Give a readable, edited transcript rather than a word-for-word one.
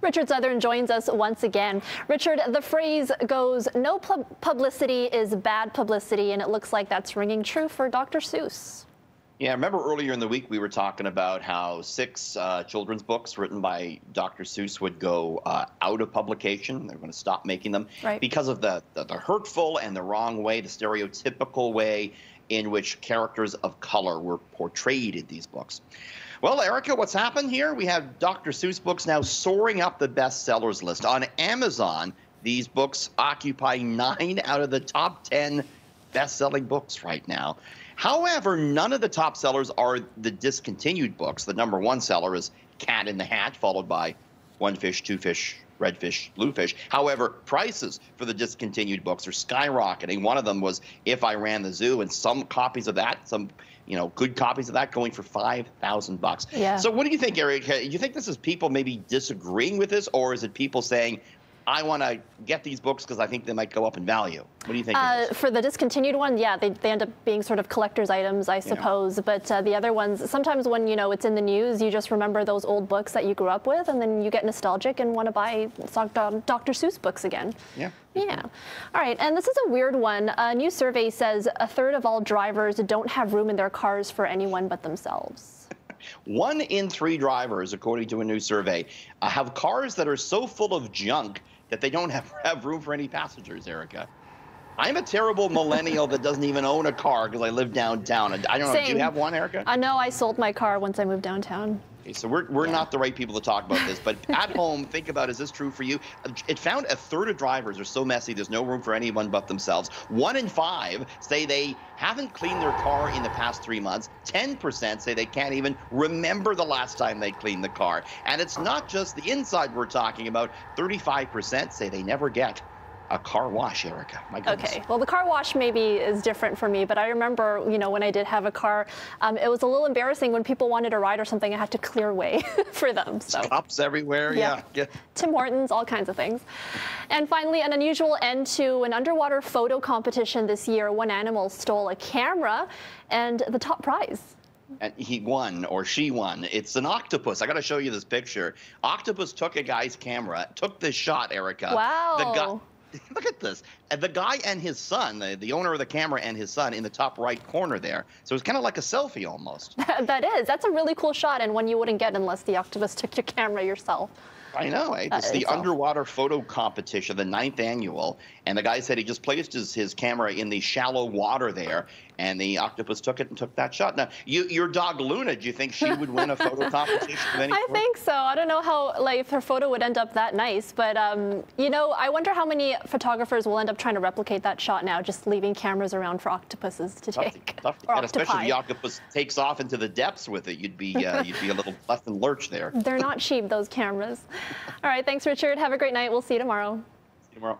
Richard Southern joins us once again. Richard, the phrase goes, no publicity is bad publicity, and it looks like that's ringing true for Dr. Seuss. Yeah, remember earlier in the week we were talking about how 6 children's books written by Dr. Seuss would go out of publication. They're going to stop making them because of the hurtful and the wrong way, the stereotypical way in which characters of color were portrayed in these books. Well, Erica, what's happened here? We have Dr. Seuss books now soaring up the bestsellers list. On Amazon, these books occupy 9 out of the top 10 best-selling books right now. However, none of the top sellers are the discontinued books. The #1 seller is Cat in the Hat, followed by One Fish, Two Fish, Red Fish, Blue Fish. However, prices for the discontinued books are skyrocketing. One of them was If I Ran the Zoo, and some copies of that, good copies of that going for $5,000. Yeah. So what do you think, Erica? Do you think this is people maybe disagreeing with this, or is it people saying, I want to get these books because I think they might go up in value? What do you think? For the discontinued one, yeah, they end up being sort of collector's items, I suppose. Yeah. But the other ones, sometimes when, it's in the news, you just remember those old books that you grew up with, and then you get nostalgic and want to buy Dr. Seuss books again. Yeah. Yeah. All right. And this is a weird one. A new survey says 1/3 of all drivers don't have room in their cars for anyone but themselves. 1 in 3 drivers, according to a new survey, have cars that are so full of junk that they don't have room for any passengers, Erica. I'm a terrible millennial that doesn't even own a car because I live downtown. I don't know, do you have one, Erica? I know, I sold my car once I moved downtown. Okay, so we're not the right people to talk about this, but at home, think about, is this true for you? It found 1/3 of drivers are so messy, there's no room for anyone but themselves. 1 in 5 say they haven't cleaned their car in the past 3 months. 10% say they can't even remember the last time they cleaned the car. And it's not just the inside we're talking about. 35% say they never get a car wash, Erica. My goodness. Okay, well, the car wash maybe is different for me, but I remember, when I did have a car, it was a little embarrassing when people wanted a ride or something. I had to clear way for them. So. Stops everywhere, yeah. Tim Hortons, all kinds of things. And finally, an unusual end to an underwater photo competition this year. One animal stole a camera and the top prize. And he won, or she won. It's an octopus. I got to show you this picture. Octopus took a guy's camera, took this shot, Erica. Wow. Look at this. And the guy and his son, the owner of the camera and his son in the top right corner there. So it's kind of like a selfie almost. That is. That's a really cool shot, and one you wouldn't get unless the octopus took your camera yourself. I know. It's the underwater photo competition, the 9th annual. And the guy said he just placed his camera in the shallow water there, and the octopus took it and took that shot. Now, your dog Luna, do you think she would win a photo competition of any sort? I think so. I don't know how, if her photo would end up that nice, but I wonder how many photographers will end up trying to replicate that shot now, just leaving cameras around for octopuses to take. And especially if the octopus takes off into the depths with it, you'd be a little left in lurch there. They're not cheap, those cameras. All right, thanks, Richard. Have a great night. We'll see you tomorrow. See you tomorrow.